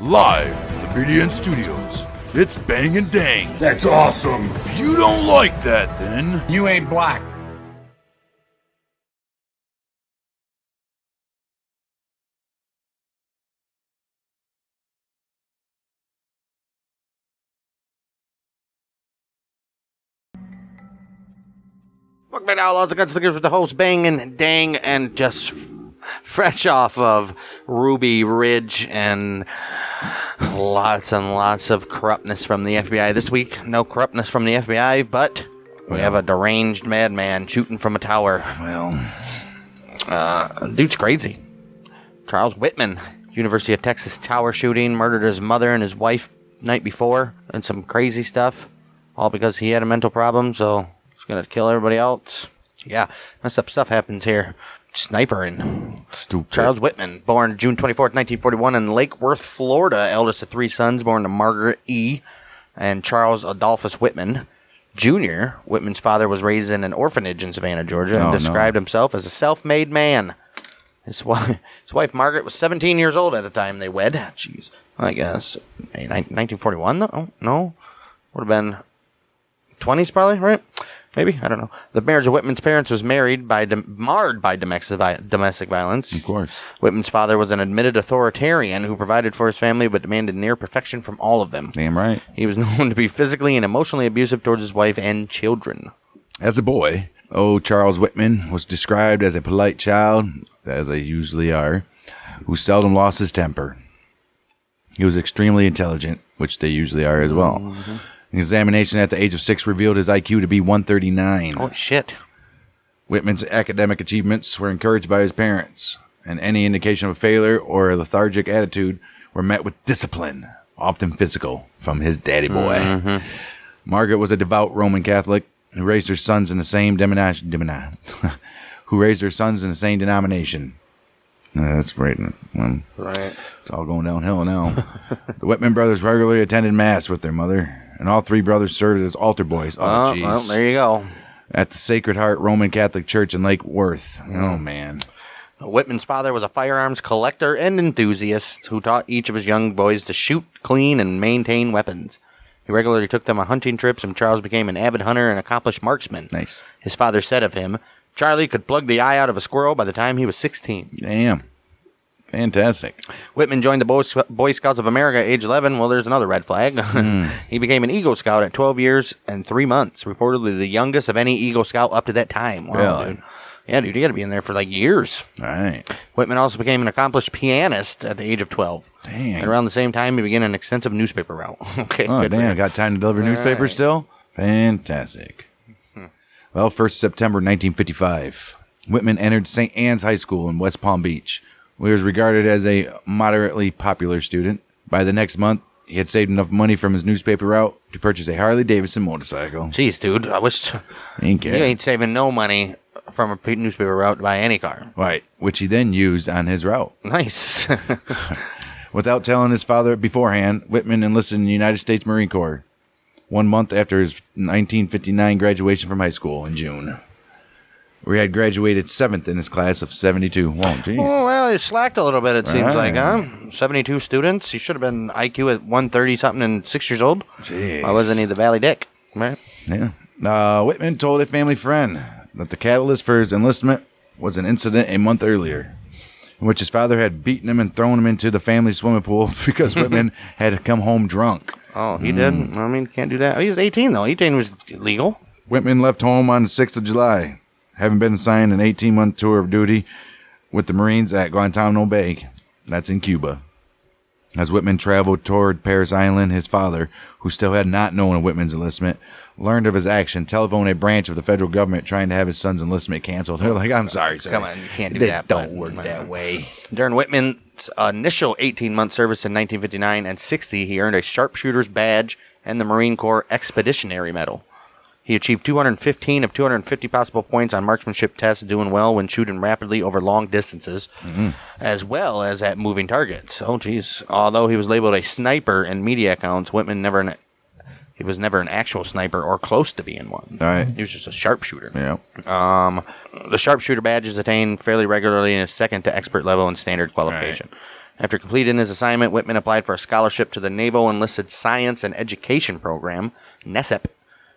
Live from the BDN Studios, it's Bang and Dang. That's awesome. If you don't like that, then You ain't black. Welcome back to Outlaws and Gunslingers with the host Bang and Dang, and just fresh off of Ruby Ridge and lots of corruptness from the FBI this week. No corruptness from the FBI, but we have a deranged madman shooting from a tower. Dude's crazy. Charles Whitman, University of Texas tower shooting, murdered his mother and his wife night before, and some crazy stuff, all because he had a mental problem, so he's gonna kill everybody else. Yeah, messed up stuff happens here. Snipering. stupid. Charles Whitman, born June 24th, 1941 in Lake Worth, Florida, eldest of three sons, born to Margaret E. and Charles Adolphus Whitman. Jr., Whitman's father was raised in an orphanage in Savannah, Georgia, and described himself as a self-made man. His wife Margaret was 17 years old at the time they wed. Jeez, I guess 1941. No, would have been 20s probably, right? Maybe, I don't know. The marriage of Whitman's parents was marred by domestic violence. Of course. Whitman's father was an admitted authoritarian who provided for his family but demanded near perfection from all of them. Damn right. He was known to be physically and emotionally abusive towards his wife and children. As a boy, Charles Whitman was described as a polite child, as they usually are, who seldom lost his temper. He was extremely intelligent, which they usually are as well. Mm-hmm. An examination at the age of 6 revealed his IQ to be 139. Oh, shit. Whitman's academic achievements were encouraged by his parents, and any indication of failure or a lethargic attitude were met with discipline, often physical, from his daddy boy. Mm-hmm. Margaret was a devout Roman Catholic who raised her sons in the same denomination. That's right. Right. It's all going downhill now. The Whitman brothers regularly attended Mass with their mother, and all three brothers served as altar boys. Oh, jeez. Well, there you go. At the Sacred Heart Roman Catholic Church in Lake Worth. Oh, man. Whitman's father was a firearms collector and enthusiast who taught each of his young boys to shoot, clean, and maintain weapons. He regularly took them on hunting trips, and Charles became an avid hunter and accomplished marksman. Nice. His father said of him, Charlie could plug the eye out of a squirrel by the time he was 16. Damn. Fantastic. Whitman joined the Boy Scouts of America at age 11. Well, there's another red flag. He became an Eagle Scout at 12 years and 3 months, reportedly the youngest of any Eagle Scout up to that time. Wow, really? Dude. Yeah, dude, you got to be in there for like years. All right. Whitman also became an accomplished pianist at the age of 12. Dang. And around the same time, he began an extensive newspaper route. Okay. Oh, damn. Got time to deliver newspapers still? Fantastic. Well, 1st September 1955, Whitman entered St. Anne's High School in West Palm Beach, where he was regarded as a moderately popular student. By the next month, he had saved enough money from his newspaper route to purchase a Harley-Davidson motorcycle. Jeez, dude. I wish you ain't saving no money from a newspaper route to buy any car. Right, which he then used on his route. Nice. Without telling his father beforehand, Whitman enlisted in the United States Marine Corps 1 month after his 1959 graduation from high school in June, where he had graduated 7th in his class of 72. Whoa, jeez. Oh, well, he slacked a little bit, it seems like, huh? 72 students. He should have been IQ at 130-something and 6 years old. Jeez. Why wasn't he the Valley Dick? Right? Yeah. Whitman told a family friend that the catalyst for his enlistment was an incident a month earlier, in which his father had beaten him and thrown him into the family swimming pool because Whitman had come home drunk. Oh, he did? I mean, can't do that. Oh, he was 18, though. 18 was legal. Whitman left home on the 6th of July, having been assigned an 18-month tour of duty with the Marines at Guantanamo Bay. That's in Cuba. As Whitman traveled toward Parris Island, his father, who still had not known of Whitman's enlistment, learned of his action, telephoned a branch of the federal government trying to have his son's enlistment canceled. They're like, I'm sorry, sir. Come on, you can't do that. Don't work that way. During Whitman's initial 18-month service in 1959 and 60, he earned a sharpshooter's badge and the Marine Corps Expeditionary Medal. He achieved 215 of 250 possible points on marksmanship tests, doing well when shooting rapidly over long distances, as well as at moving targets. Oh, geez. Although he was labeled a sniper in media accounts, Whitman he was never an actual sniper or close to being one. All right. He was just a sharpshooter. Yeah. The sharpshooter badge is attained fairly regularly and is second to expert level in standard qualification. Right. After completing his assignment, Whitman applied for a scholarship to the Naval Enlisted Science and Education Program, NESEP,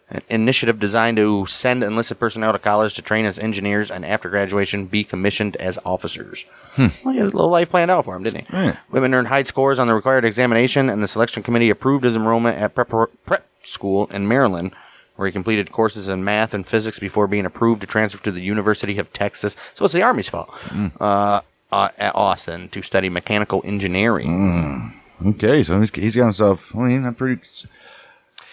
an initiative designed to send enlisted personnel to college to train as engineers and after graduation be commissioned as officers. Well, he had a little life planned out for him, didn't he? Right. Whitman earned high scores on the required examination, and the selection committee approved his enrollment at prep school in Maryland, where he completed courses in math and physics before being approved to transfer to the University of Texas. So it's the Army's fault. At Austin to study mechanical engineering. Okay, so he's got himself. I mean, I'm pretty.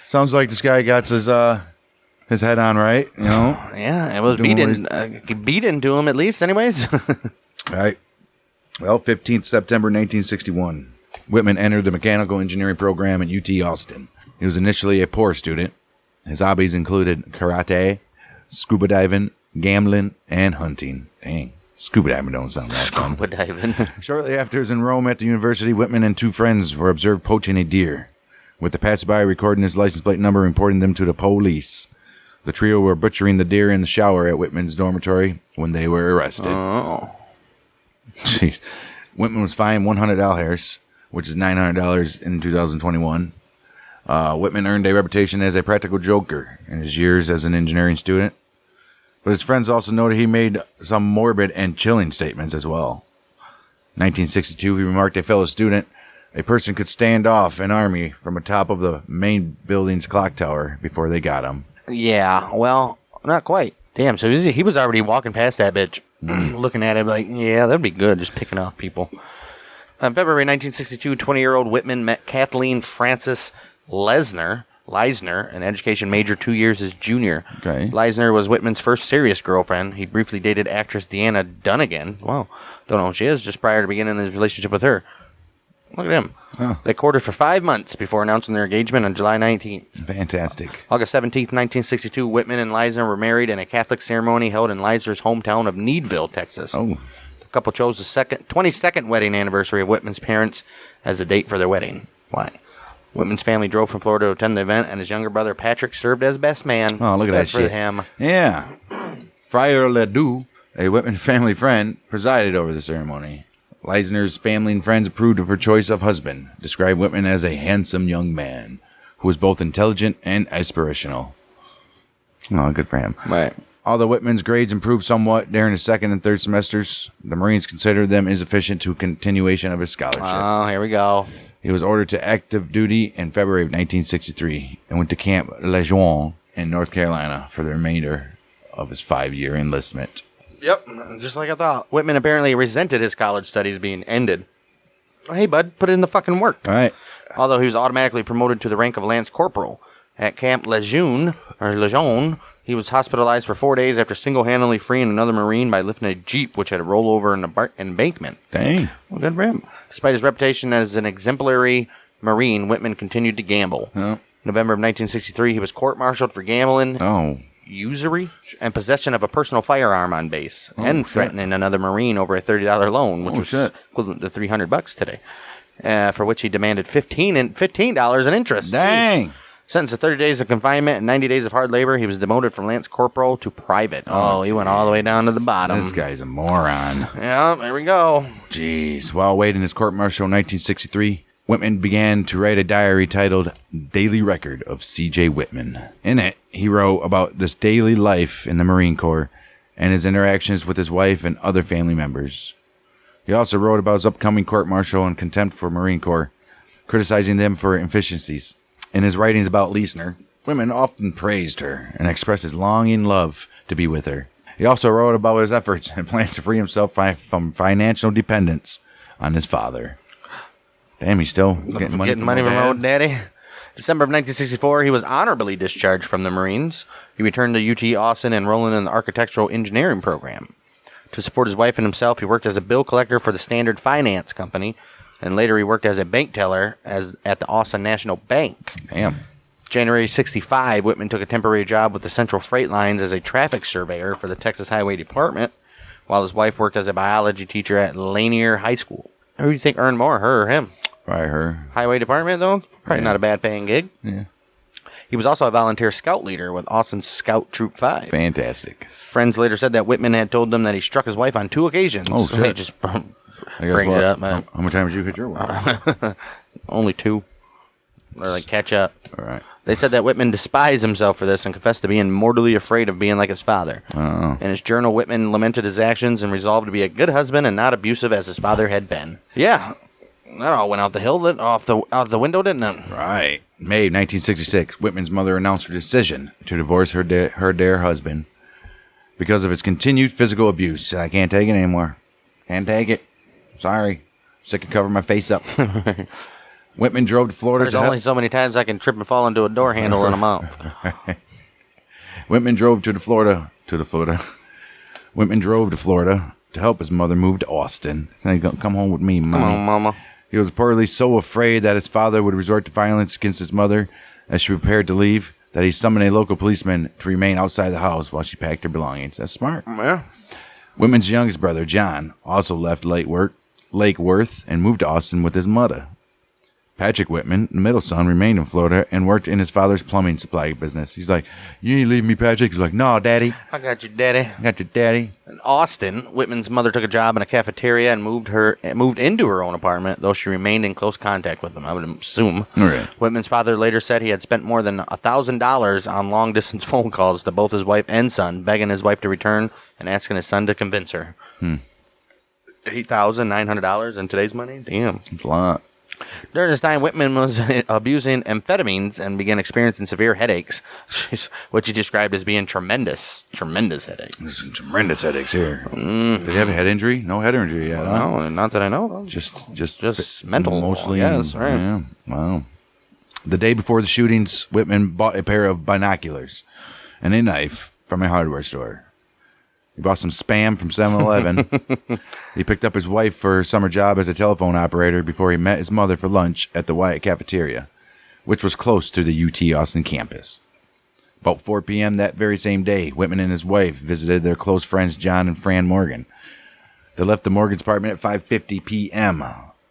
Sounds like this guy got his head on right. You know. Yeah, it was beat into him at least, anyways. Right. Well, 15th September 1961, Whitman entered the mechanical engineering program at UT Austin. He was initially a poor student. His hobbies included karate, scuba diving, gambling, and hunting. Dang. Scuba diving don't sound that fun. Scuba diving. Shortly after his enrollment at the university, Whitman and two friends were observed poaching a deer, with the passerby recording his license plate number and reporting them to the police. The trio were butchering the deer in the shower at Whitman's dormitory when they were arrested. Oh. Jeez. Whitman was fined $100, which is $900 in 2021. Whitman earned a reputation as a practical joker in his years as an engineering student. But his friends also noted he made some morbid and chilling statements as well. 1962, he remarked to a fellow student, a person could stand off an army from atop of the main building's clock tower before they got him. Yeah, well, not quite. Damn, so he was already walking past that bitch, looking at it like, yeah, that'd be good, just picking off people. In February 1962, 20-year-old Whitman met Kathleen Frances Leisner, an education major 2 years his junior. Okay. Leisner was Whitman's first serious girlfriend. He briefly dated actress Deanna Dunnigan. Wow. Don't know who she is, just prior to beginning his relationship with her. Look at him. Huh. They courted for 5 months before announcing their engagement on July 19th. Fantastic. August 17th, 1962, Whitman and Leisner were married in a Catholic ceremony held in Leisner's hometown of Needville, Texas. Oh. The couple chose the 22nd wedding anniversary of Whitman's parents as the date for their wedding. Why? Whitman's family drove from Florida to attend the event, and his younger brother Patrick served as best man. Oh, look at that for shit. him. Yeah. Friar Ledoux, a Whitman family friend, presided over the ceremony. Leisner's family and friends approved of her choice of husband, described Whitman as a handsome young man who was both intelligent and aspirational. Oh, good for him. Right. Although Whitman's grades improved somewhat during his second and third semesters, the Marines considered them insufficient to continuation of his scholarship. Oh, here we go. He was ordered to active duty in February of 1963 and went to Camp Lejeune in North Carolina for the remainder of his 5-year enlistment. Yep, just like I thought. Whitman apparently resented his college studies being ended. Hey, bud, put in the fucking work. All right. Although he was automatically promoted to the rank of Lance Corporal. At Camp Lejeune, he was hospitalized for 4 days after single-handedly freeing another Marine by lifting a Jeep which had rolled over an embankment. Dang. Well, good for him. Despite his reputation as an exemplary Marine, Whitman continued to gamble. Oh. November of 1963, he was court-martialed for gambling, Oh. usury, and possession of a personal firearm on base, and threatening another Marine over a $30 loan, which was equivalent to $300 today, for which he demanded $15 in interest. Dang. Sentenced to 30 days of confinement and 90 days of hard labor, he was demoted from Lance Corporal to private. Oh, he went all the way down to the bottom. This guy's a moron. Yeah, there we go. Jeez. While awaiting his court-martial in 1963, Whitman began to write a diary titled Daily Record of C.J. Whitman. In it, he wrote about this daily life in the Marine Corps and his interactions with his wife and other family members. He also wrote about his upcoming court-martial and contempt for Marine Corps, criticizing them for inefficiencies. In his writings about Leisner, Whitman often praised her and expressed his longing love to be with her. He also wrote about his efforts and plans to free himself from financial dependence on his father. Damn, he's still getting money from old daddy. December of 1964, he was honorably discharged from the Marines. He returned to UT Austin, enrolling in the architectural engineering program. To support his wife and himself, he worked as a bill collector for the Standard Finance Company, and later he worked as a bank teller at the Austin National Bank. Damn. January 65, Whitman took a temporary job with the Central Freight Lines as a traffic surveyor for the Texas Highway Department, while his wife worked as a biology teacher at Lanier High School. Who do you think earned more, her or him? Probably her. Highway Department, though? Probably not a bad paying gig. Yeah. He was also a volunteer scout leader with Austin's Scout Troop 5. Fantastic. Friends later said that Whitman had told them that he struck his wife on 2 occasions. Oh, shit. Just brings it up. How many times did you hit your wife? Only 2. Or like catch up. All right. They said that Whitman despised himself for this and confessed to being mortally afraid of being like his father. Oh. In his journal, Whitman lamented his actions and resolved to be a good husband and not abusive as his father had been. Yeah, that all went out the window, didn't it? Right. May 1966, Whitman's mother announced her decision to divorce her dear husband because of his continued physical abuse. I can't take it anymore. Can't take it. Sorry. Sick of covering my face up. Whitman drove to Florida. There's only so many times I can trip and fall into a door handle in a month. Whitman drove to Florida. Whitman drove to Florida to help his mother move to Austin. Come home with me, Mommy. Come on, Mama. He was reportedly so afraid that his father would resort to violence against his mother as she prepared to leave that he summoned a local policeman to remain outside the house while she packed her belongings. That's smart. Yeah. Whitman's youngest brother, John, also left Lake Worth and moved to Austin with his mother. Patrick Whitman, the middle son, remained in Florida and worked in his father's plumbing supply business. He's like, "You ain't leaving me, Patrick." He's like, "No, Daddy. I got you, Daddy." I got your daddy. In Austin, Whitman's mother took a job in a cafeteria and moved into her own apartment, though she remained in close contact with him, I would assume. All right. Whitman's father later said he had spent more than $1,000 on long-distance phone calls to both his wife and son, begging his wife to return and asking his son to convince her. $8,900 in today's money? Damn. It's a lot. During this time, Whitman was abusing amphetamines and began experiencing severe headaches, which he described as being tremendous headaches. There's some tremendous headaches here. Did he have a head injury? No head injury yet, huh? No, not that I know of. Just mental, mostly. yes, right. Yeah. Wow. The day before the shootings, Whitman bought a pair of binoculars and a knife from a hardware store. He bought some Spam from 7-Eleven. He picked up his wife for her summer job as a telephone operator before he met his mother for lunch at the Wyatt cafeteria, which was close to the UT Austin campus. About 4 p.m. that very same day, Whitman and his wife visited their close friends John and Fran Morgan. They left the Morgan's apartment at 5:50 p.m.,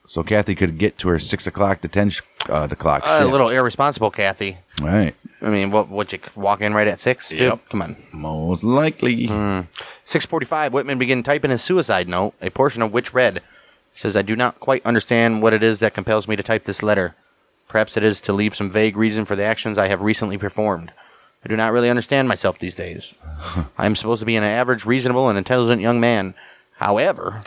so Kathy could get to her 6 o'clock to 10 o'clock shift. A little irresponsible, Kathy. Right. I mean, would you walk in right at 6? Dude? Yep. Come on. Most likely. 6:45, Whitman began typing his suicide note, a portion of which read, says, "I do not quite understand what it is that compels me to type this letter. Perhaps it is to leave some vague reason for the actions I have recently performed. I do not really understand myself these days. I am supposed to be an average, reasonable, and intelligent young man. However,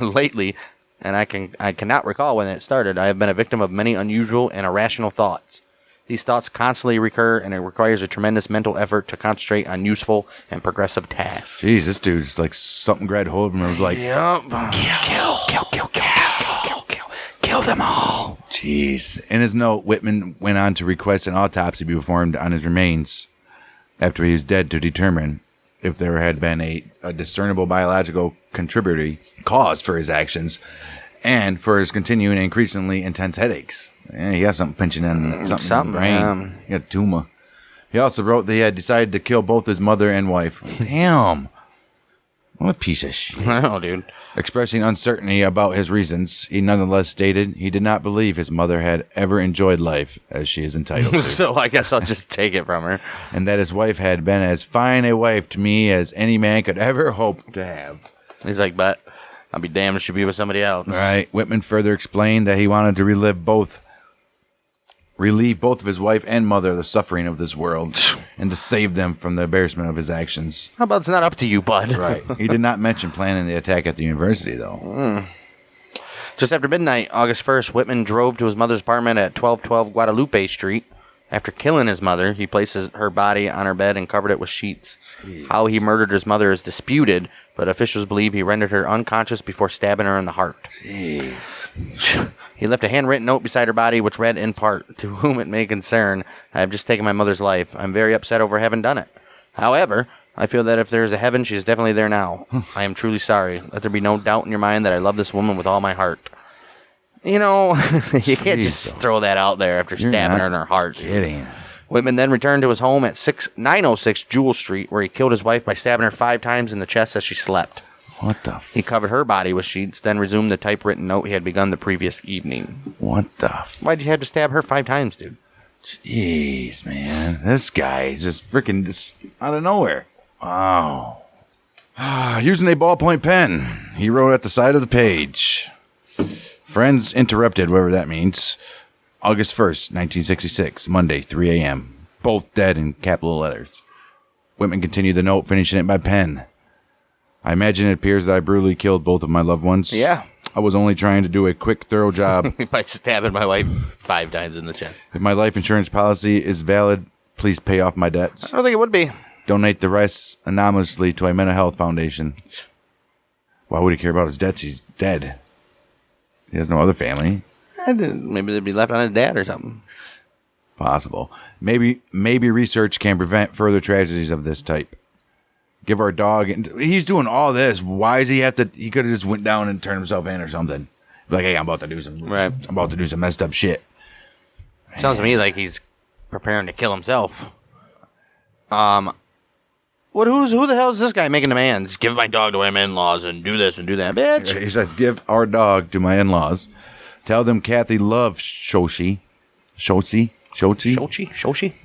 lately, and I cannot recall when it started, I have been a victim of many unusual and irrational thoughts. These thoughts constantly recur, and it requires a tremendous mental effort to concentrate on useful and progressive tasks." Jeez, this dude's like something grabbed hold of him and was like, Yep. Kill them all. Jeez. In his note, Whitman went on to request an autopsy be performed on his remains after he was dead to determine if there had been a discernible biological contributory cause for his actions and for his continuing and increasingly intense headaches. Yeah, he got something pinching in something in the brain. He got a tumor. He also wrote that he had decided to kill both his mother and wife. Damn. What a piece of shit. I know, dude. Expressing uncertainty about his reasons, he nonetheless stated he did not believe his mother had ever enjoyed life as she is entitled to. So I guess I'll just take it from her. And that his wife had been as fine a wife to me as any man could ever hope to have. He's like, but I'll be damned if she be with somebody else. All right. Whitman further explained that he wanted to relieve both of his wife and mother of the suffering of this world and to save them from the embarrassment of his actions. How about it's not up to you, bud? Right. He did not mention planning the attack at the university, though. Just after midnight, August 1st, Whitman drove to his mother's apartment at 1212 Guadalupe Street. After killing his mother, he placed her body on her bed and covered it with sheets. Jeez. How he murdered his mother is disputed, but officials believe he rendered her unconscious before stabbing her in the heart. Jeez. He left a handwritten note beside her body, which read in part, "To whom it may concern, I have just taken my mother's life. I'm very upset over having done it. However, I feel that if there is a heaven, she is definitely there now. I am truly sorry. Let there be no doubt in your mind that I love this woman with all my heart." You know, you can't just throw that out there after stabbing her in her heart. Kidding. Whitman then returned to his home at 906 Jewel Street, where he killed his wife by stabbing her 5 times in the chest as she slept. What the He covered her body with sheets, then resumed the typewritten note he had begun the previous evening. What the Why'd you have to stab her 5 times, dude? Jeez, man. This guy is just freaking out of nowhere. Wow. Using a ballpoint pen, he wrote at the side of the page. Friends interrupted, whatever that means. August 1st, 1966, Monday, 3 a.m. Both dead in capital letters. Whitman continued the note, finishing it by pen. I imagine it appears that I brutally killed both of my loved ones. Yeah. I was only trying to do a quick, thorough job. By stabbing my wife 5 times in the chest. If my life insurance policy is valid, please pay off my debts. I don't think it would be. Donate the rest anonymously to a mental health foundation. Why would he care about his debts? He's dead. He has no other family. Maybe they'd be left on his dad or something. Possible. Maybe research can prevent further tragedies of this type. Give our dog... He's doing all this. Why does he have to... He could have just went down and turned himself in or something. Like, hey, I'm about to do some... Right. I'm about to do some messed up shit. Sounds to me like he's preparing to kill himself. Who the hell is this guy making demands? Give my dog to my in-laws and do this and do that, bitch. He says, give our dog to my in-laws. Tell them Kathy loves Shoshi. Shoshi?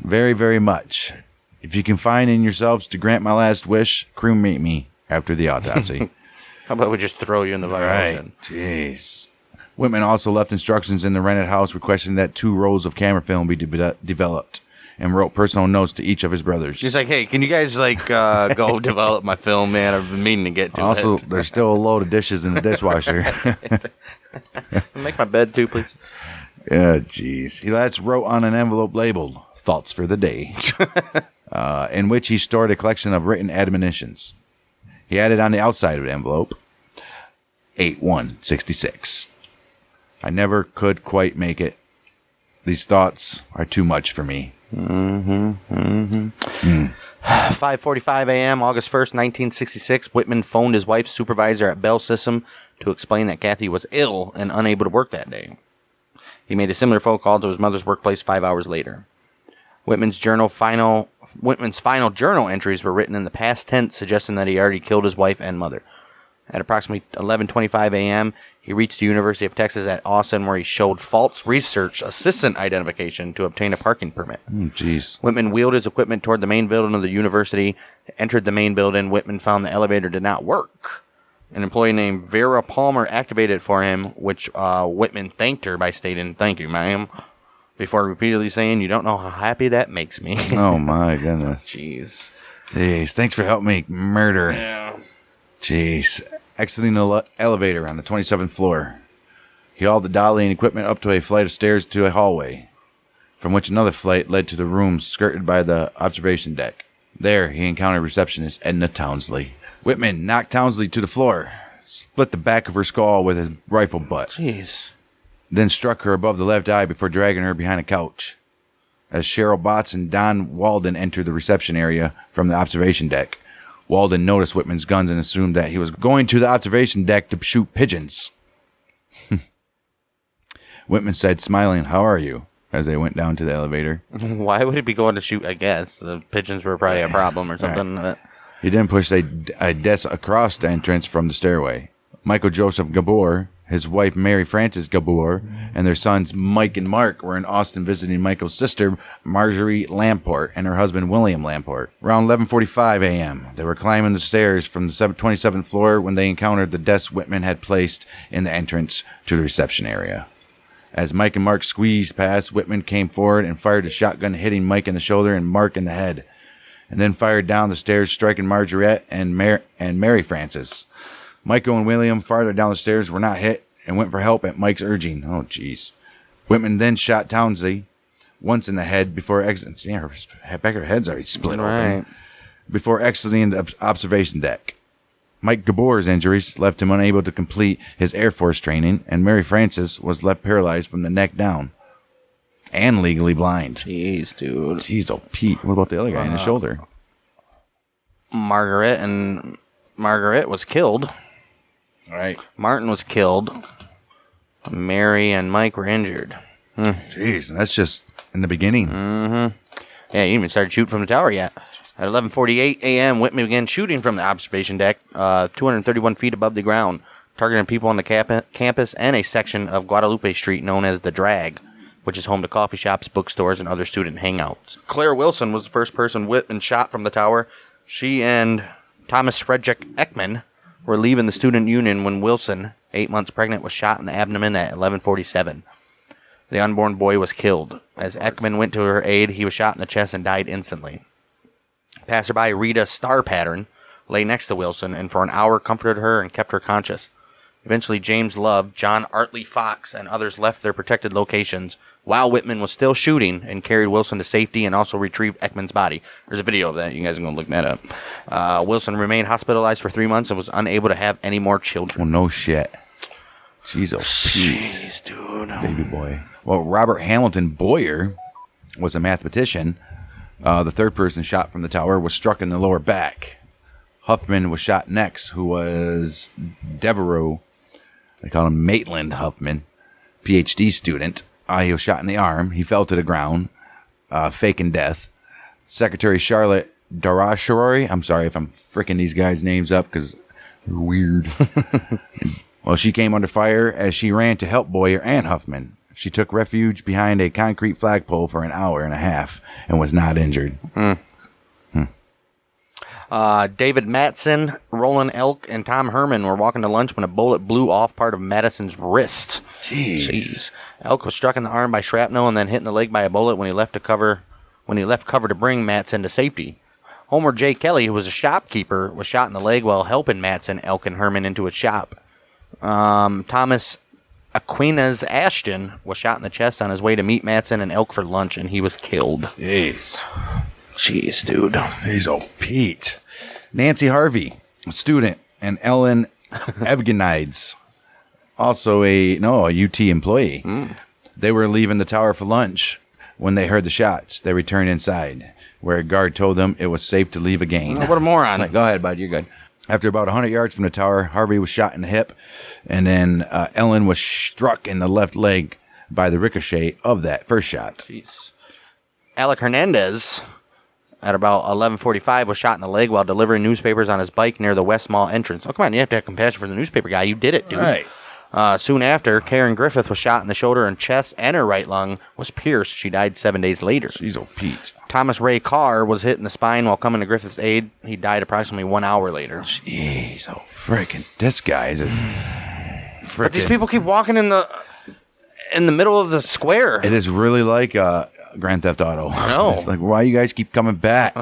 Very, very much. If you can find in yourselves to grant my last wish, cremate me after the autopsy. How about we just throw you in the fire? Right. Jeez. Whitman also left instructions in the rented house requesting that 2 rolls of camera film be developed, and wrote personal notes to each of his brothers. He's like, hey, can you guys go develop my film, man? I've been meaning to get to also, it. there's still a load of dishes in the dishwasher. Make my bed too, please. Yeah, jeez. He last wrote on an envelope labeled "Thoughts for the Day," in which he stored a collection of written admonitions. He added on the outside of the envelope, 8/1/66. I never could quite make it. These thoughts are too much for me. 5:45 a.m., August 1st, 1966, Whitman phoned his wife's supervisor at Bell System to explain that Kathy was ill and unable to work that day. He made a similar phone call to his mother's workplace 5 hours later. Whitman's final journal entries were written in the past tense, suggesting that he already killed his wife and mother. At approximately 11:25 a.m., he reached the University of Texas at Austin, where he showed false research assistant identification to obtain a parking permit. Jeez. Whitman wheeled his equipment toward the main building of the university. Entered the main building. Whitman found the elevator did not work. An employee named Vera Palmer activated it for him, which Whitman thanked her by stating, "Thank you, ma'am," before repeatedly saying, "You don't know how happy that makes me." Oh, my goodness. Jeez. Jeez, thanks for helping me murder. Yeah. Jeez. Exiting the elevator on the 27th floor, he hauled the dolly and equipment up to a flight of stairs to a hallway, from which another flight led to the rooms skirted by the observation deck. There, he encountered receptionist Edna Townsley. Whitman knocked Townsley to the floor, split the back of her skull with his rifle butt, Jeez. then struck her above the left eye before dragging her behind a couch. As Cheryl Botts and Don Walden entered the reception area from the observation deck, Walden noticed Whitman's guns and assumed that he was going to the observation deck to shoot pigeons. Whitman said, smiling, "How are you?" as they went down to the elevator. Why would he be going to shoot? I guess the pigeons were probably a problem or something. Right. He then pushed a desk across the entrance from the stairway. Michael Joseph Gabor, his wife Mary Frances Gabor, and their sons Mike and Mark were in Austin visiting Michael's sister Marjorie Lamport and her husband William Lamport. Around 11:45 a.m., they were climbing the stairs from the 27th floor when they encountered the desk Whitman had placed in the entrance to the reception area. As Mike and Mark squeezed past, Whitman came forward and fired a shotgun, hitting Mike in the shoulder and Mark in the head, and then fired down the stairs, striking Marguerite and Mary Frances. Michael and William, farther down the stairs, were not hit and went for help at Mike's urging. Oh, jeez. Whitman then shot Townsley once in the head before exiting. Yeah, her back of her head's already split open. Before exiting the observation deck. Mike Gabor's injuries left him unable to complete his Air Force training, and Mary Frances was left paralyzed from the neck down and legally blind. Jeez, dude. Jeez, oh, Pete. What about the other guy in the shoulder? Margaret was killed. All right. Martin was killed. Mary and Mike were injured. Jeez, and that's just in the beginning. Yeah, he even started shooting from the tower yet. At 11:48 a.m., Whitman began shooting from the observation deck, 231 feet above the ground, targeting people on the campus and a section of Guadalupe Street known as the Drag, which is home to coffee shops, bookstores, and other student hangouts. Claire Wilson was the first person Whitman shot from the tower. She and Thomas Frederick Ekman were leaving the student union when Wilson, 8 months pregnant, was shot in the abdomen at 11:47. The unborn boy was killed. As Ekman went to her aid, he was shot in the chest and died instantly. Passerby Rita Star Pattern lay next to Wilson and for an hour comforted her and kept her conscious. Eventually, James Love, John Artley Fox, and others left their protected locations while Whitman was still shooting and carried Wilson to safety and also retrieved Ekman's body. There's a video of that. You guys are going to look that up. Wilson remained hospitalized for 3 months and was unable to have any more children. Well, no shit. Jeez, oh, Pete. Jeez, dude. Baby boy. Well, Robert Hamilton Boyer was a mathematician. The third person shot from the tower was struck in the lower back. Huffman was shot next, who was Devereaux. They call him Maitland Huffman, PhD student. He was shot in the arm. He fell to the ground, faking death. Secretary Charlotte Darashari. I'm sorry if I'm freaking these guys' names up because they're weird. Well, she came under fire as she ran to help Boyer and Huffman. She took refuge behind a concrete flagpole for an hour and a half and was not injured. David Matson, Roland Elk, and Tom Herman were walking to lunch when a bullet blew off part of Madison's wrist. Jeez. Elk was struck in the arm by shrapnel and then hit in the leg by a bullet when he left cover to bring Matson to safety. Homer J. Kelly, who was a shopkeeper, was shot in the leg while helping Matson, Elk, and Herman into his shop. Thomas Aquinas Ashton was shot in the chest on his way to meet Matson and Elk for lunch, and he was killed. Jeez, dude. He's oh Pete. Nancy Harvey, a student, and Ellen Evgenides, also a UT employee. They were leaving the tower for lunch when they heard the shots. They returned inside, where a guard told them it was safe to leave again. What a moron. Go ahead, bud. You're good. After about 100 yards from the tower, Harvey was shot in the hip, and then Ellen was struck in the left leg by the ricochet of that first shot. Jeez. Alec Hernandez, at about 11:45, was shot in the leg while delivering newspapers on his bike near the West Mall entrance. Oh, come on. You have to have compassion for the newspaper guy. You did it, dude. Right. Soon after, Karen Griffith was shot in the shoulder and chest, and her right lung was pierced. She died 7 days later. Jeez, oh Pete. Thomas Ray Carr was hit in the spine while coming to Griffith's aid. He died approximately 1 hour later. Jeez, oh frickin'. This guy is just frickin'. But these people keep walking in the middle of the square. It is really like Grand Theft Auto. I know. It's like, why you guys keep coming back?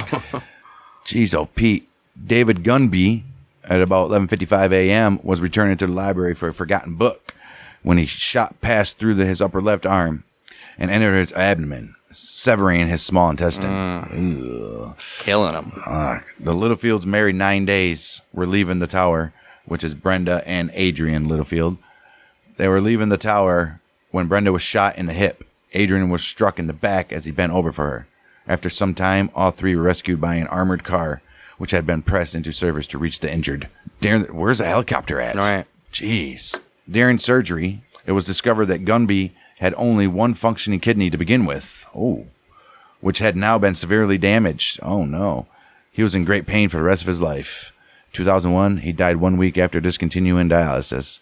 Jeez, oh Pete. David Gunby, at about 11:55 a.m., was returning to the library for a forgotten book when he shot passed through his upper left arm and entered his abdomen, severing his small intestine. Killing him. The Littlefields, married 9 days, were leaving the tower, which is Brenda and Adrian Littlefield. They were leaving the tower when Brenda was shot in the hip. Adrian was struck in the back as he bent over for her. After some time, all three were rescued by an armored car, which had been pressed into service to reach the injured. Where's the helicopter at? All right. Jeez. During surgery, it was discovered that Gunby had only one functioning kidney to begin with. Which had now been severely damaged. Oh, no. He was in great pain for the rest of his life. 2001, he died 1 week after discontinuing dialysis.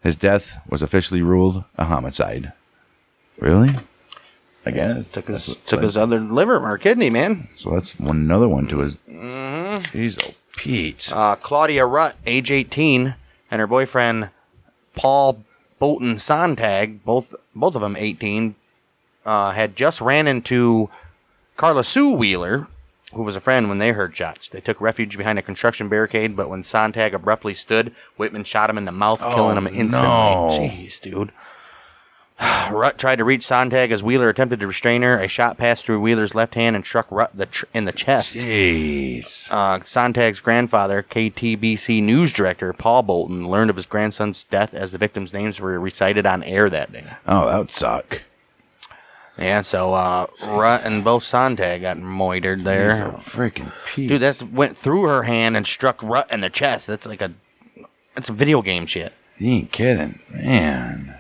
His death was officially ruled a homicide. Really? I guess. Took his other liver or kidney, man. So that's another one to his... Jeez, oh, Pete. Claudia Rutt, age 18, and her boyfriend, Paul Bolton Sontag, both of them 18, had just ran into Carla Sue Wheeler, who was a friend, when they heard shots. They took refuge behind a construction barricade, but when Sontag abruptly stood, Whitman shot him in the mouth, killing him instantly. No. Jeez, dude. Rutt tried to reach Sontag as Wheeler attempted to restrain her. A shot passed through Wheeler's left hand and struck Rutt in the chest. Jeez. Sontag's grandfather, KTBC news director Paul Bolton, learned of his grandson's death as the victims' names were recited on air that day. Oh, that would suck. Yeah, so Rutt and both Sontag got moitered there. Jeez, oh, freaking Pete. Dude, that went through her hand and struck Rutt in the chest. That's a video game shit. You ain't kidding. Man.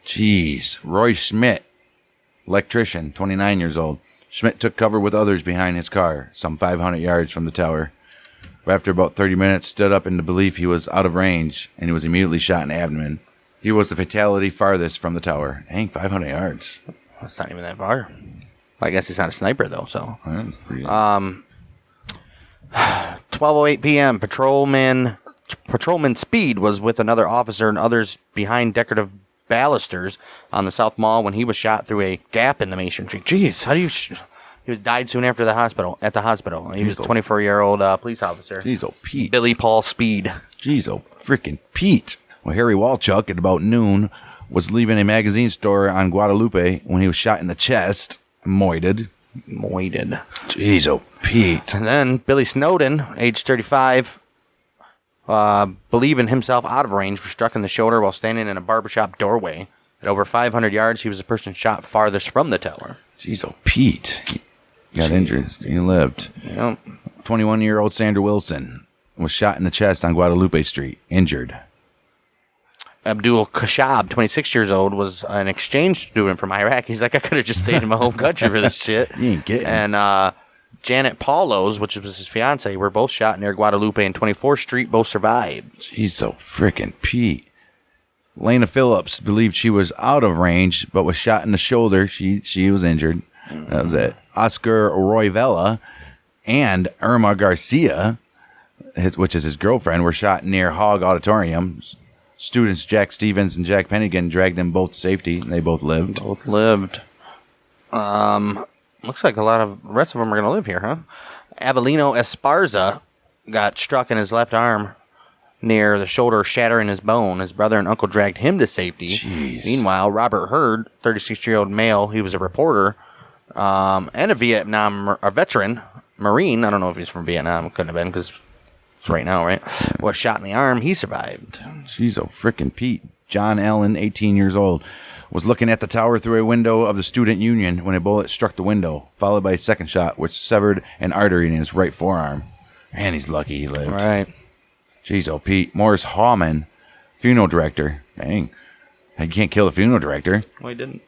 Jeez. Roy Schmidt, electrician, 29 years old. Schmidt took cover with others behind his car, some 500 yards from the tower. After about 30 minutes, stood up in the belief he was out of range, and he was immediately shot in the abdomen. He was the fatality farthest from the tower. Dang, 500 yards. That's not even that far. I guess he's not a sniper, though, so. 12:08 p.m. Patrolman Speed was with another officer and others behind decorative balusters on the South Mall when he was shot through a gap in the masonry. Jeez, how do you... He died soon after At the hospital. He was a 24-year-old police officer. Jeez, oh, Pete. Billy Paul Speed. Jeez, oh, freaking Pete. Well, Harry Walchuk, at about noon, was leaving a magazine store on Guadalupe when he was shot in the chest. Moited. Jeez, oh, Pete. And then Billy Snowden, age 35, believing himself out of range, was struck in the shoulder while standing in a barbershop doorway. At over 500 yards, he was the person shot farthest from the tower. Jeez, oh, Pete. He got injured. He lived. Yep. 21-year-old Sandra Wilson was shot in the chest on Guadalupe Street, injured. Abdul Khashab, 26 years old, was an exchange student from Iraq. He's like, I could have just stayed in my home country for this shit. You ain't getting. And Janet Paulos, which was his fiance, were both shot near Guadalupe and 24th Street. Both survived. Jeez, so freaking Pete. Lena Phillips believed she was out of range, but was shot in the shoulder. She was injured. That was it. Oscar Royvella and Irma Garcia, which is his girlfriend, were shot near Hogg Auditorium. Students Jack Stevens and Jack Pennigan dragged them both to safety, and they both lived. Looks like a lot of the rest of them are going to live here, huh? Avelino Esparza got struck in his left arm near the shoulder, shattering his bone. His brother and uncle dragged him to safety. Jeez. Meanwhile, Robert Hurd, 36-year-old male, he was a reporter and a veteran, Marine. I don't know if he's from Vietnam. Couldn't have been because it's right now, right? Was shot in the arm. He survived. Jeez, oh, frickin' Pete. John Allen, 18 years old, was looking at the tower through a window of the student union when a bullet struck the window, followed by a second shot, which severed an artery in his right forearm. And he's lucky he lived. Right. Jeez, oh, Pete. Morris Hallman, funeral director. Dang. You can't kill a funeral director. Well, he didn't.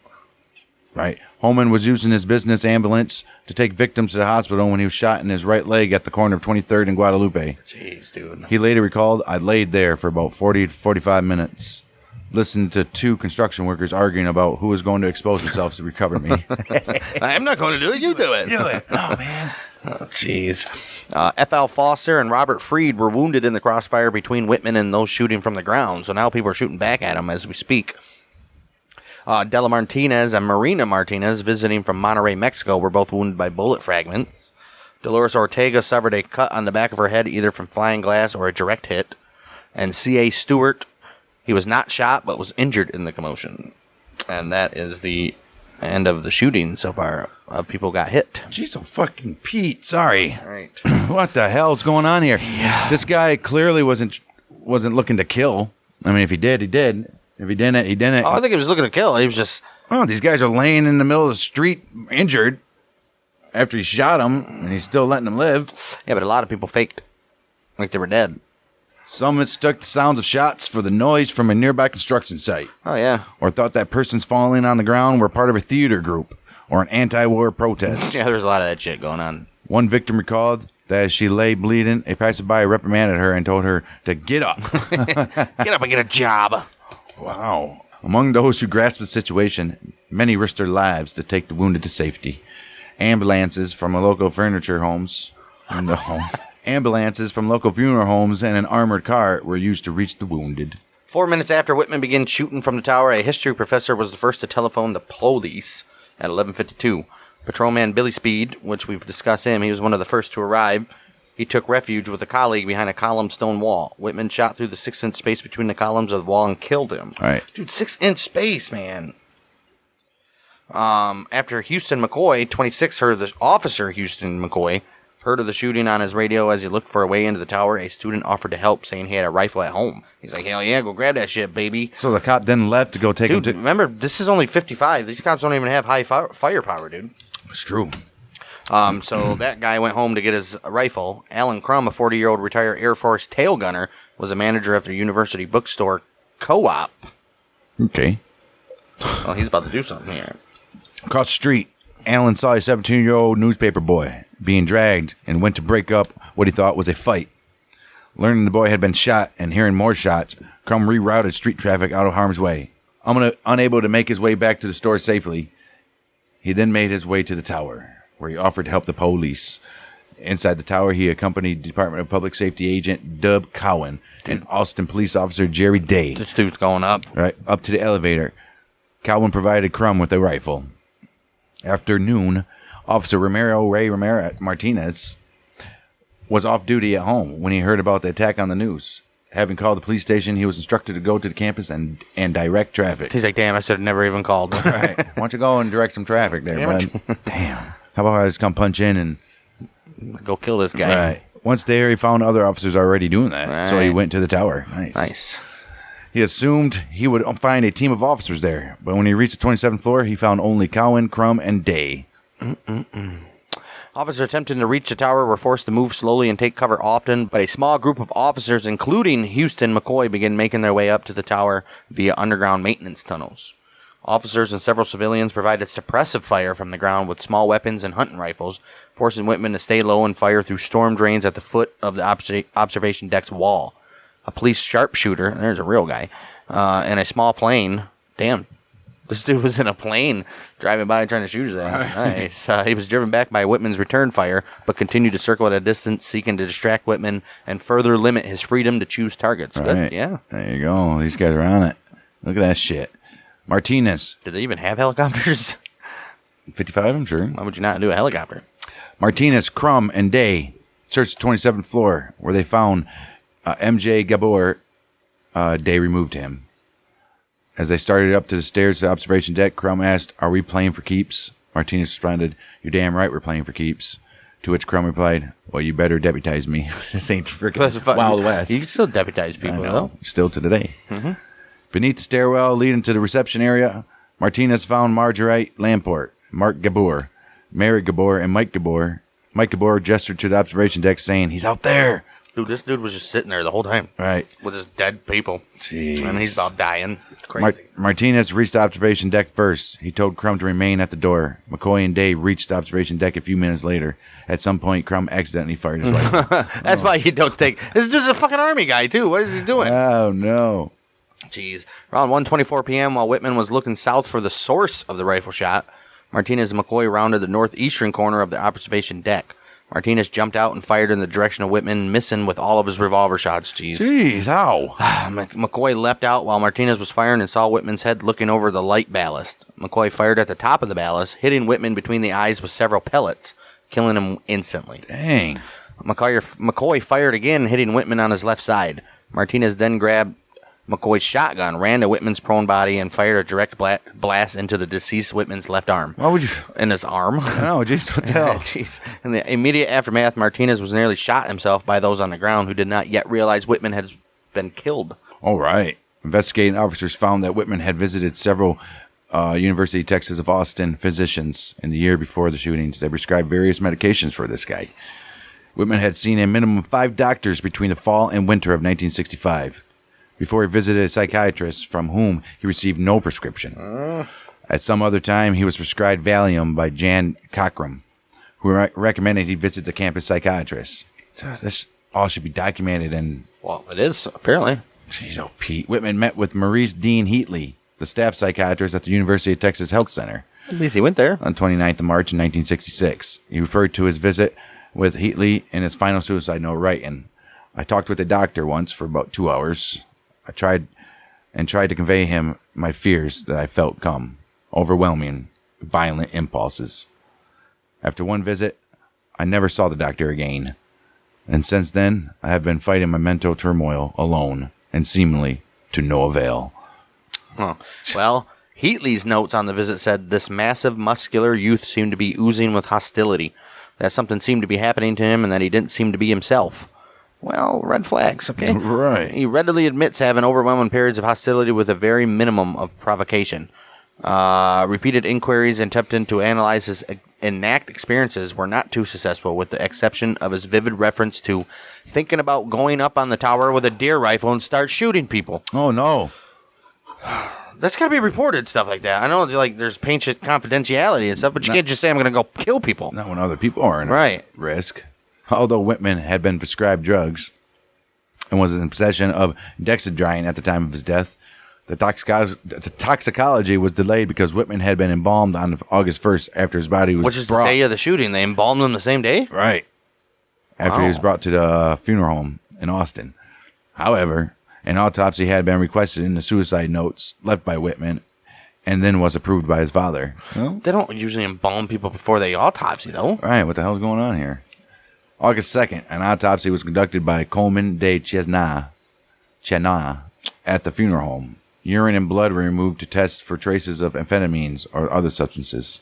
Right. Holman was using his business ambulance to take victims to the hospital when he was shot in his right leg at the corner of 23rd and Guadalupe. Jeez, dude. He later recalled, I laid there for about 40 to 45 minutes, listening to two construction workers arguing about who was going to expose themselves to recover me. I'm not going to do it. You do it. Do it. Oh, man. Oh, jeez. F.L. Foster and Robert Freed were wounded in the crossfire between Whitman and those shooting from the ground. So now people are shooting back at him as we speak. Dela Martinez and Marina Martinez, visiting from Monterrey, Mexico, were both wounded by bullet fragments. Dolores Ortega suffered a cut on the back of her head either from flying glass or a direct hit. And C.A. Stewart, he was not shot but was injured in the commotion. And that is the end of the shooting so far. People got hit. Jeez, oh, fucking Pete. Sorry. All right. What the hell's going on here? Yeah. This guy clearly wasn't looking to kill. I mean, if he did, he did. If he didn't, he didn't. Oh, I think he was looking to kill. He was just... Oh, these guys are laying in the middle of the street injured after he shot them, and he's still letting them live. Yeah, but a lot of people faked like they were dead. Some mistook the sounds of shots for the noise from a nearby construction site. Oh, yeah. Or thought that persons falling on the ground were part of a theater group or an anti-war protest. Yeah, there's a lot of that shit going on. One victim recalled that as she lay bleeding, a passerby reprimanded her and told her to get up. Get up and get a job. Wow. Among those who grasped the situation, many risked their lives to take the wounded to safety. Ambulances from local furniture homes. Ambulances from local funeral homes and an armored car were used to reach the wounded. 4 minutes after Whitman began shooting from the tower, a history professor was the first to telephone the police at 11:52. Patrolman Billy Speed, which we've discussed him, he was one of the first to arrive. He took refuge with a colleague behind a column stone wall. Whitman shot through the 6-inch space between the columns of the wall and killed him. All right. Dude, 6-inch space, man. After Houston McCoy, 26, heard of the officer Houston McCoy, heard of the shooting on his radio as he looked for a way into the tower. A student offered to help, saying he had a rifle at home. He's like, hell yeah, go grab that shit, baby. So the cop then left to go take him to... Remember, this is only 55. These cops don't even have high firepower, dude. It's true. So that guy went home to get his rifle. Alan Crum, a 40-year-old retired Air Force tail gunner, was a manager of the university bookstore Co-op. Okay. Well, he's about to do something here. Across the street, Alan saw a 17-year-old newspaper boy being dragged and went to break up what he thought was a fight. Learning the boy had been shot and hearing more shots, Crum rerouted street traffic out of harm's way. Unable to make his way back to the store safely, he then made his way to the tower, where he offered to help the police Inside the tower, he accompanied Department of Public Safety agent Dub Cowan and Austin police officer Jerry Day. This dude's going up. Right, up to the elevator. Cowan provided Crum with a rifle. After noon, Officer Ramiro Ray Martinez was off duty at home when he heard about the attack on the news. Having called the police station, he was instructed to go to the campus and direct traffic. He's like, damn, I should have never even called. Right. Why don't you go and direct some traffic there, bud? Damn. How about I just come punch in and... Go kill this guy. Right. Once there, he found other officers already doing that. Right. So he went to the tower. Nice. He assumed he would find a team of officers there. But when he reached the 27th floor, he found only Cowan, Crum, and Day. Officers attempting to reach the tower were forced to move slowly and take cover often, but a small group of officers, including Houston McCoy, began making their way up to the tower via underground maintenance tunnels. Officers and several civilians provided suppressive fire from the ground with small weapons and hunting rifles, forcing Whitman to stay low and fire through storm drains at the foot of the observation deck's wall. A police sharpshooter, there's a real guy, and a small plane. Damn, this dude was in a plane driving by trying to shoot his ass. Nice. He was driven back by Whitman's return fire, but continued to circle at a distance, seeking to distract Whitman and further limit his freedom to choose targets. Right. Good. Yeah. There you go. These guys are on it. Look at that shit. Martinez. Did they even have helicopters? 55, I'm sure. Why would you not do a helicopter? Martinez, Crum, and Day searched the 27th floor, where they found M.J. Gabor. Day removed him. As they started up to the stairs to the observation deck, Crum asked, "Are we playing for keeps?" Martinez responded, "You're damn right we're playing for keeps." To which Crum replied, "Well, you better deputize me." This ain't freaking Wild West. You can still deputize people, though. Still to today. Beneath the stairwell leading to the reception area, Martinez found Marguerite Lamport, Mark Gabor, Mary Gabor, and Mike Gabor. Mike Gabor gestured to the observation deck, saying, "He's out there." Dude, this dude was just sitting there the whole time. Right. With his dead people. Jeez. And he's about dying. It's crazy. Martinez reached the observation deck first. He told Crum to remain at the door. McCoy and Day reached the observation deck a few minutes later. At some point, Crum accidentally fired his rifle. That's why you don't take... This dude's a fucking army guy, too. What is he doing? Oh, no. Jeez. Around 1:24 p.m., while Whitman was looking south for the source of the rifle shot, Martinez and McCoy rounded the northeastern corner of the observation deck. Martinez jumped out and fired in the direction of Whitman, missing with all of his revolver shots. Jeez, how? McCoy leapt out while Martinez was firing and saw Whitman's head looking over the light ballast. McCoy fired at the top of the ballast, hitting Whitman between the eyes with several pellets, killing him instantly. Dang. McCoy fired again, hitting Whitman on his left side. Martinez then grabbed McCoy's shotgun, ran to Whitman's prone body, and fired a direct blast into the deceased Whitman's left arm. Why would you? In his arm. No, jeez, what the hell? Jeez. In the immediate aftermath, Martinez was nearly shot himself by those on the ground who did not yet realize Whitman had been killed. All right. Investigating officers found that Whitman had visited several University of Texas of Austin physicians in the year before the shootings. They prescribed various medications for this guy. Whitman had seen a minimum of 5 doctors between the fall and winter of 1965. Before he visited a psychiatrist from whom he received no prescription. At some other time, he was prescribed Valium by Jan Cockrum, who recommended he visit the campus psychiatrist. This all should be documented and... Well, it is, apparently. Jeez, oh, Pete. Whitman met with Maurice Dean Heatley, the staff psychiatrist at the University of Texas Health Center. At least he went there. On 29th of March in 1966. He referred to his visit with Heatley in his final suicide note, writing, "I talked with a doctor once for about 2 hours. I tried to convey him my fears that I felt come, overwhelming, violent impulses. After one visit, I never saw the doctor again. And since then, I have been fighting my mental turmoil alone, and seemingly to no avail." Huh. Well, Heatley's notes on the visit said this massive, muscular youth seemed to be oozing with hostility, that something seemed to be happening to him, and that he didn't seem to be himself. Well, red flags, okay? Right. He readily admits having overwhelming periods of hostility with a very minimum of provocation. Repeated inquiries attempting to analyze his enact experiences were not too successful, with the exception of his vivid reference to thinking about going up on the tower with a deer rifle and start shooting people. Oh, no. That's got to be reported, stuff like that. I know like there's patient confidentiality and stuff, but you can't just say I'm going to go kill people. Not when other people are in risk. Although Whitman had been prescribed drugs and was in possession of dexedrine at the time of his death, the toxicology was delayed because Whitman had been embalmed on August 1st after his body was Which is brought. the day of the shooting. They embalmed him the same day? Right. after he was brought to the funeral home in Austin. However, an autopsy had been requested in the suicide notes left by Whitman and then was approved by his father. Well, They don't usually embalm people before they autopsy, though. right, what the hell's going on here? August 2nd, an autopsy was conducted by Coleman de Chesna at the funeral home. Urine and blood were removed to test for traces of amphetamines or other substances.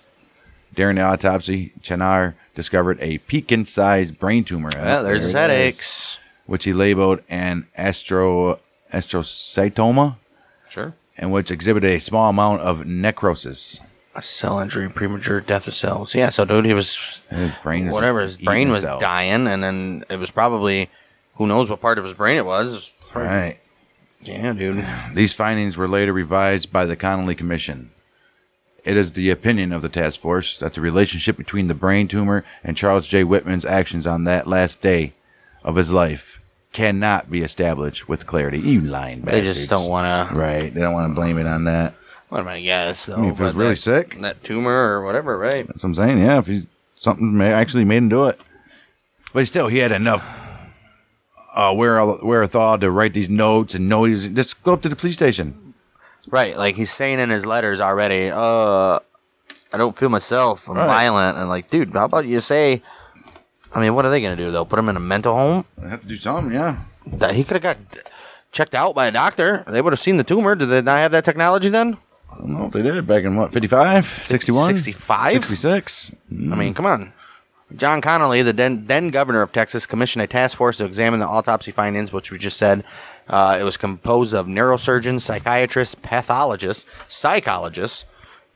During the autopsy, Chenar discovered a pecan-sized brain tumor. Well, there's his headaches. Which he labeled an astrocytoma, Sure. and which exhibited a small amount of necrosis. A cell injury, premature death of cells. Yeah, so dude, he was His brain was his brain was itself. dying, and then it was probably who knows what part of his brain it was. Right. Yeah, dude. These findings were later revised by the Connolly Commission. It is the opinion of the task force that the relationship between the brain tumor and Charles J. Whitman's actions on that last day of his life cannot be established with clarity. You lying They bastards. just don't want to. Right. They don't want to blame it on that. What am I guess? Though, I mean, if it was but really sick. that tumor or whatever, right? That's what I'm saying. Yeah, if something actually made him do it. But still, he had enough wherewithal to write these notes and know he was just go up to the police station. Right, like he's saying in his letters already, I don't feel myself, I'm Right. violent, and like, dude, how about you say, I mean, what are they going to do, though? Put him in a mental home? I have to do something, yeah. That he could have got checked out by a doctor. They would have seen the tumor. Did they not have that technology then? I don't know if they did back in what, 55, 61? 65? 66. I mean, come on. John Connolly, the then governor of Texas, commissioned a task force to examine the autopsy findings, which we just said. It was composed of neurosurgeons, psychiatrists, pathologists, psychologists,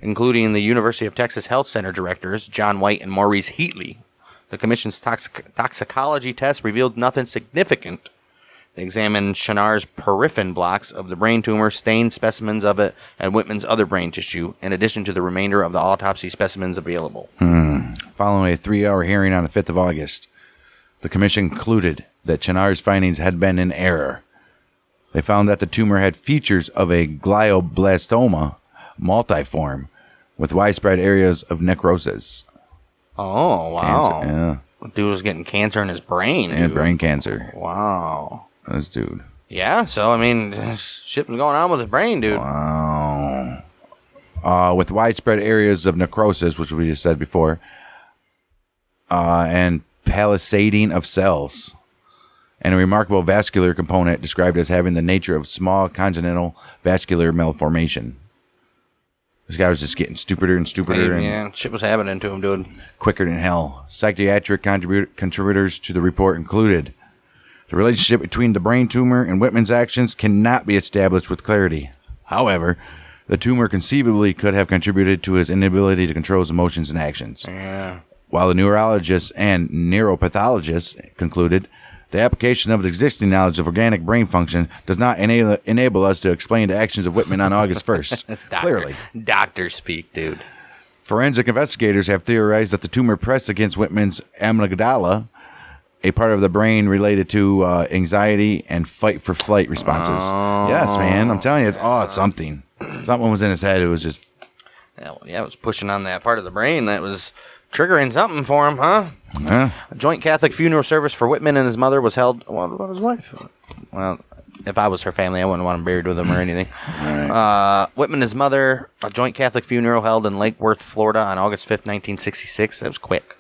including the University of Texas Health Center directors, John White and Maurice Heatley. The commission's toxicology test revealed nothing significant. They examined Chenar's paraffin blocks of the brain tumor, stained specimens of it, and Whitman's other brain tissue, in addition to the remainder of the autopsy specimens available. Following a 3-hour hearing on the 5th of August, the commission concluded that Chenar's findings had been in error. They found that the tumor had features of a glioblastoma multiform with widespread areas of necrosis. Oh, wow. Cancer, Dude was getting cancer in his brain. and dude. brain cancer. Wow. This dude. Yeah, so, I mean, shit was going on with his brain, dude. Wow. With widespread areas of necrosis, which we just said before, and palisading of cells, and a remarkable vascular component described as having the nature of small congenital vascular malformation. This guy was just getting stupider and stupider and Yeah, shit was happening to him, dude. quicker than hell. Psychiatric contributors to the report included the relationship between the brain tumor and Whitman's actions cannot be established with clarity. However, the tumor conceivably could have contributed to his inability to control his emotions and actions. Yeah. While the neurologists and neuropathologists concluded the application of the existing knowledge of organic brain function does not enable us to explain the actions of Whitman on August 1st. Clearly. Doctor speak, dude. Forensic investigators have theorized that the tumor pressed against Whitman's amygdala, a part of the brain related to anxiety and fight-for-flight responses. Yes, man. I'm telling you, it's something. Something was in his head. It was just... Yeah, it was pushing on that part of the brain that was triggering something for him, huh? Yeah. A joint Catholic funeral service for Whitman and his mother was held. What about his wife? Well, if I was her family, I wouldn't want him buried with him or anything. Whitman and his mother, a joint Catholic funeral held in Lake Worth, Florida on August 5th, 1966. That was quick.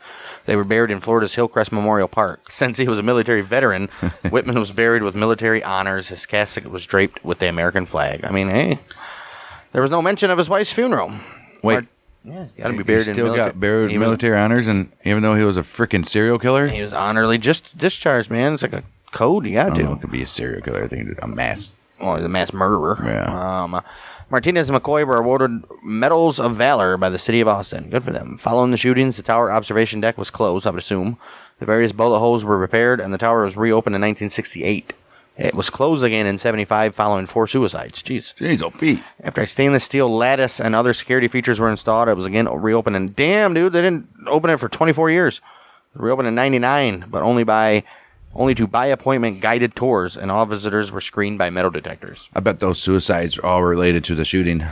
They were buried in Florida's Hillcrest Memorial Park. Since he was a military veteran, Whitman was buried with military honors. His casket was draped with the American flag. I mean, hey, there was no mention of his wife's funeral. Wait. Yeah, you gotta be buried he in still military. got buried with military honors, and even though he was a freaking serial killer? He was honorably just discharged, man. It's like a code you gotta I don't know, do. it could be a serial killer. I think a mass. Well, he's a mass murderer. Yeah. Martinez and McCoy were awarded Medals of Valor by the city of Austin. Good for them. Following the shootings, the tower observation deck was closed, I would assume. The various bullet holes were repaired, and the tower was reopened in 1968. It was closed again in 75 following 4 suicides. Jeez. Jeez, oh, Pete. After a stainless steel lattice and other security features were installed, it was again reopened. And damn, dude, they didn't open it for 24 years. It reopened in 99, but only to by appointment guided tours, and all visitors were screened by metal detectors. I bet those suicides are all related to the shooting.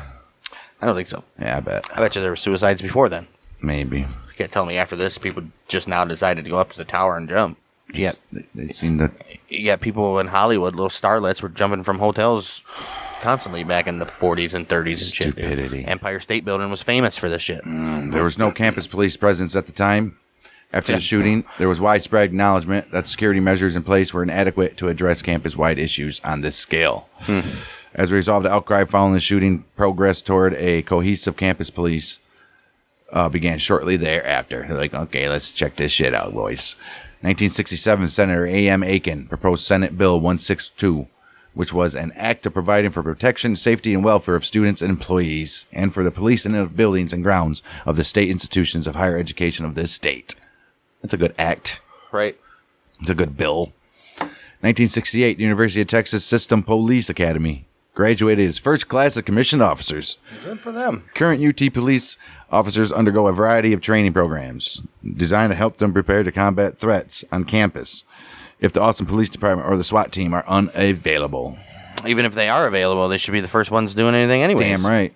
I don't think so. Yeah, I bet. I bet you there were suicides before then. Maybe. You can't tell me after this people just now decided to go up to the tower and jump. Yeah, They seen that. yeah. People in Hollywood, little starlets, were jumping from hotels constantly back in the 40s and 30s and shit. Stupidity. Empire State Building was famous for this shit. There was no campus police presence at the time. After the shooting, there was widespread acknowledgement that security measures in place were inadequate to address campus-wide issues on this scale. As a result of the outcry following the shooting, progress toward a cohesive campus police began shortly thereafter. They're like, okay, let's check this shit out, boys. 1967, Senator A.M. Aiken proposed Senate Bill 162, which was an act of providing for protection, safety, and welfare of students and employees, and for the police and the buildings and grounds of the state institutions of higher education of this state. That's a good act. Right. It's a good bill. 1968, University of Texas System Police Academy graduated its first class of commissioned officers. Good for them. Current UT police officers undergo a variety of training programs designed to help them prepare to combat threats on campus if the Austin Police Department or the SWAT team are unavailable. Even if they are available, they should be the first ones doing anything anyways. Damn right.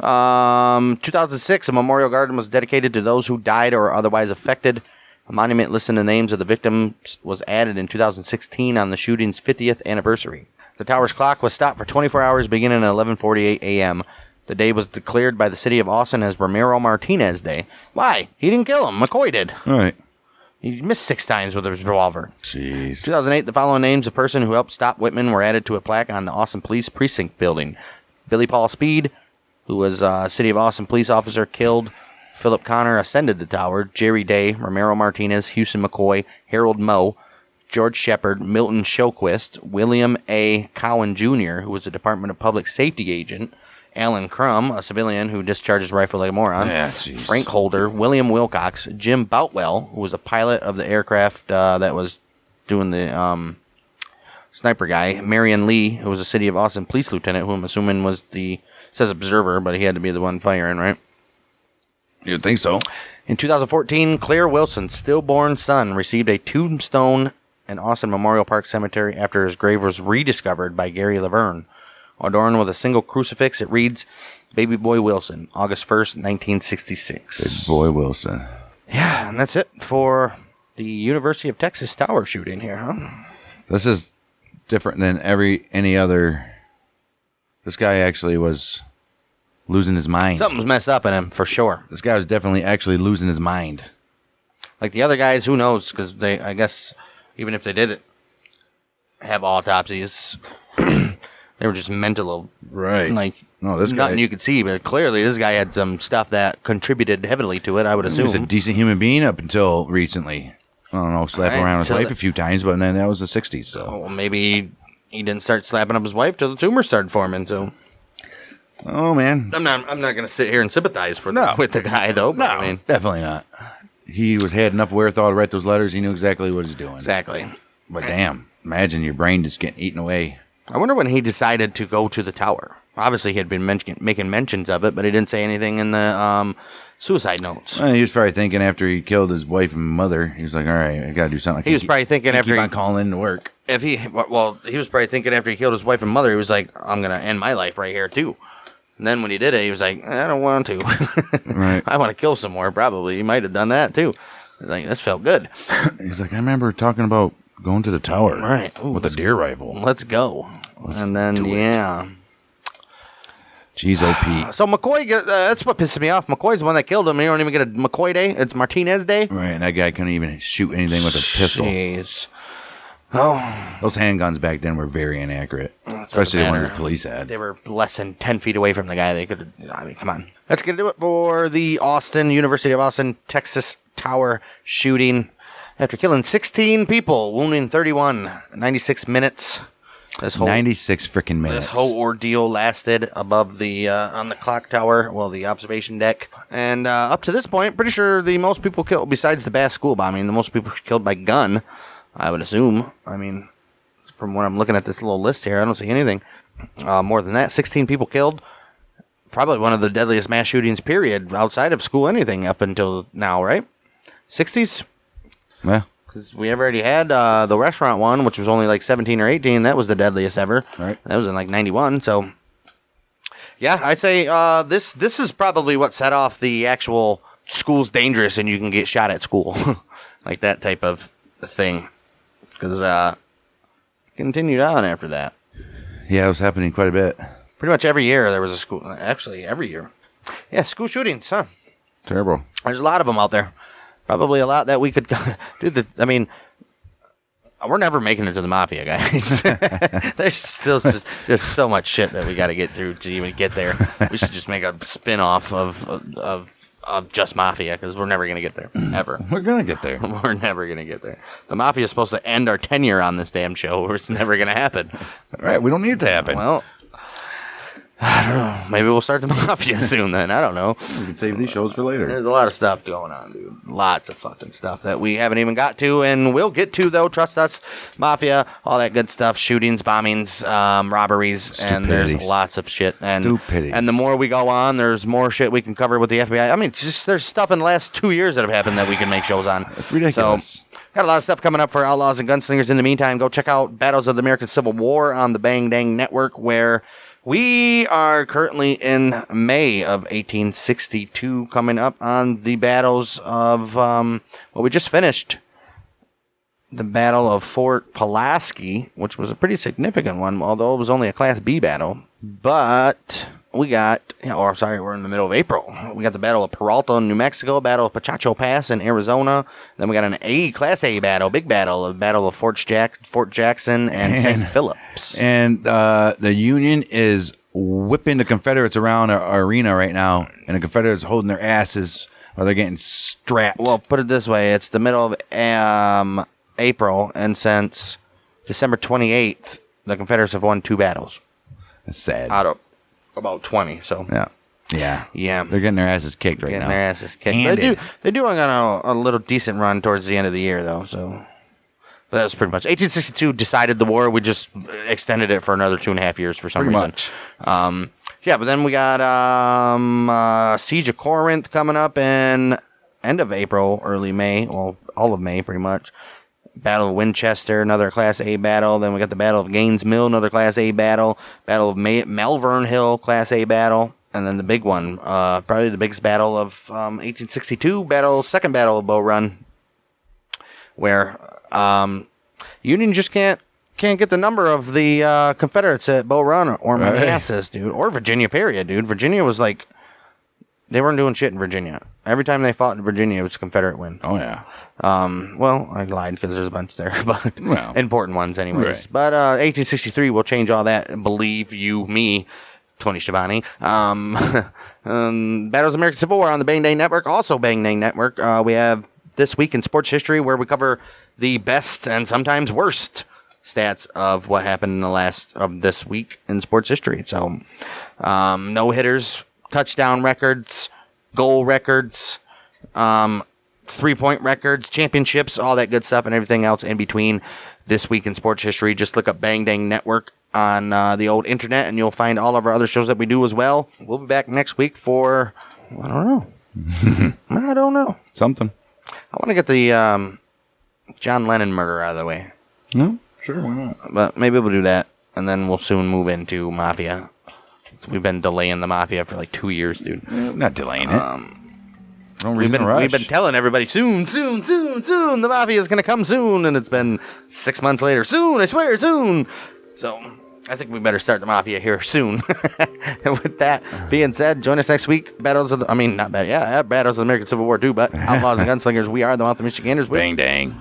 2006, a memorial garden was dedicated to those who died or otherwise affected. A monument listing the names of the victims was added in 2016 on the shooting's 50th anniversary. The tower's clock was stopped for 24 hours beginning at 11:48 a.m. The day was declared by the city of Austin as Ramiro Martinez Day. Why? He didn't kill him. McCoy did. All right. He missed 6 times with his revolver. Jeez. 2008, the following names of person who helped stop Whitman were added to a plaque on the Austin Police Precinct building. Billy Paul Speed, who was a City of Austin police officer, killed. Philip Connor ascended the tower. Jerry Day, Ramiro Martinez, Houston McCoy, Harold Moe, George Shepard, Milton Showquist, William A. Cowan Jr., who was a Department of Public Safety agent, Alan Crum, a civilian who discharged his rifle like a moron, Frank Holder, William Wilcox, Jim Boutwell, who was a pilot of the aircraft that was doing the sniper guy, Marion Lee, who was a City of Austin police lieutenant, who I'm assuming was the, says observer, but he had to be the one firing, right? You'd think so. In 2014, Claire Wilson's stillborn son received a tombstone in Austin Memorial Park Cemetery after his grave was rediscovered by Gary Laverne. Adorned with a single crucifix, it reads, Baby Boy Wilson, August 1st, 1966. Baby Boy Wilson. Yeah, and that's it for the University of Texas Tower shooting here, huh? This is different than any other. This guy actually was losing his mind. Something's messed up in him, for sure. This guy was definitely actually losing his mind. Like the other guys, who knows? Because they, I guess, even if they did have autopsies, they were just mental. Right. Like, no, this guy, nothing you could see, but clearly this guy had some stuff that contributed heavily to it, I would assume. He was a decent human being up until recently. I don't know, slapping around his wife a few times, but then that was the 60s, so. Oh, well, maybe he didn't start slapping up his wife till the tumor started forming, so. Oh, man. I'm not going to sit here and sympathize with the guy, though. No, I mean, definitely not. He had enough wherewithal to write those letters. He knew exactly what he was doing. Exactly. But damn, imagine your brain just getting eaten away. I wonder when he decided to go to the tower. Obviously, he had been making mentions of it, but he didn't say anything in the suicide notes. Well, he was probably thinking after he killed his wife and mother, he was like, all right, I got to do something. He was probably thinking after keep on calling in to work. He was probably thinking after he killed his wife and mother, he was like, I'm going to end my life right here, too. And then when he did it, he was like, I don't want to. Right. I want to kill some more, probably. He might have done that, too. He's like, this felt good. He's like, I remember talking about going to the tower. Right. Ooh, with a deer rifle. Let's go. And then, yeah. Jeez, OP. So McCoy, that's what pisses me off. McCoy's the one that killed him. You don't even get a McCoy day. It's Martinez Day. Right, and that guy couldn't even shoot anything with a pistol. Jeez. Oh. Those handguns back then were very inaccurate. Especially the ones the police had. They were less than 10 feet away from the guy. They could, I mean, come on. That's going to do it for the University of Austin, Texas Tower shooting. After killing 16 people, wounding 31, 96 minutes. 96 freaking minutes. This whole ordeal lasted above the on the clock tower, the observation deck, and up to this point, pretty sure the most people killed, besides the Bass school bombing, the most people killed by gun, I would assume. I mean, from when I'm looking at this little list here, I don't see anything more than that. 16 people killed. Probably one of the deadliest mass shootings, period, outside of school, anything up until now, right? 60s? Yeah. Because we already had the restaurant one, which was only like 17 or 18. That was the deadliest ever. Right. That was in like 91. So, yeah, I'd say this is probably what set off the actual school's dangerous and you can get shot at school. Like that type of thing. Because it continued on after that. Yeah, it was happening quite a bit. Pretty much every year there was a school. Actually, every year. Yeah, school shootings, huh? Terrible. There's a lot of them out there. Probably a lot that we could do. I mean, we're never making it to the mafia, guys. There's still just so much shit that we got to get through to even get there. We should just make a spin-off of just mafia, because we're never going to get there, ever. We're going to get there. We're never going to get there. The mafia is supposed to end our tenure on this damn show, or it's never going to happen. All right, we don't need it to happen. Well, I don't know. Maybe we'll start the mafia soon then. I don't know. We can save these shows for later. There's a lot of stuff going on, dude. Lots of fucking stuff that we haven't even got to, and we'll get to, though. Trust us. Mafia, all that good stuff. Shootings, bombings, robberies, and there's lots of shit. And the more we go on, there's more shit we can cover with the FBI. I mean, just there's stuff in the last 2 years that have happened that we can make shows on. It's ridiculous. So, got a lot of stuff coming up for Outlaws and Gunslingers. In the meantime, go check out Battles of the American Civil War on the Bang Dang Network, where we are currently in May of 1862, coming up on the battles of, we just finished the Battle of Fort Pulaski, which was a pretty significant one, although it was only a Class B battle. But we got, we're in the middle of April. We got the Battle of Peralta in New Mexico, Battle of Pachacho Pass in Arizona. Then we got an Class A battle, big battle, the Battle of Fort Jackson and St. Phillips. And the Union is whipping the Confederates around our arena right now, and the Confederates holding their asses while they're getting strapped. Well, put it this way, it's the middle of April, and since December 28th, the Confederates have won 2 battles. That's sad. Out of about 20, so. Yeah. Yeah. They're getting their asses kicked right now. Getting their asses kicked. They're doing on a little decent run towards the end of the year, though, so. But that was pretty much. 1862 decided the war. We just extended it for another 2.5 years for some reason. But then we got Siege of Corinth coming up in end of April, early May. Well, all of May, pretty much. Battle of Winchester, another Class A battle. Then we got the Battle of Gaines Mill, another Class A battle. Battle of Malvern Hill, Class A battle. And then the big one, probably the biggest battle of 1862, second Battle of Bull Run, where Union just can't get the number of the Confederates at Bull Run or Manassas, dude, or Virginia, period, dude. Virginia was like, they weren't doing shit in Virginia. Every time they fought in Virginia, it was a Confederate win. Oh, yeah. Well, I lied because there's a bunch there, but important ones anyways. Right. But 1863 will change all that, believe you me, Tony Schiavone. Battles of American Civil War on the Bang Dang Network. Also Bang Dang Network. We have This Week in Sports History, where we cover the best and sometimes worst stats of what happened in the last of this week in sports history. So, no hitters, touchdown records, goal records, 3-point records, championships, all that good stuff, and everything else in between. This Week in Sports History. Just look up Bang Dang Network on the old internet, and you'll find all of our other shows that we do as well. We'll be back next week for, I don't know. I don't know. Something. I want to get the John Lennon murder out of the way. No? Sure, why not? But maybe we'll do that, and then we'll soon move into Mafia. We've been delaying the Mafia for like 2 years, dude. Not delaying it. No we've reason to rush. been telling everybody soon, the Mafia is going to come soon, and it's been 6 months later. Soon, I swear, soon. So I think we better start the Mafia here soon. And with that being said, join us next week. Battles of the American Civil War too, but Outlaws and Gunslingers, we are the Mouth of Michiganders. Bang Dang.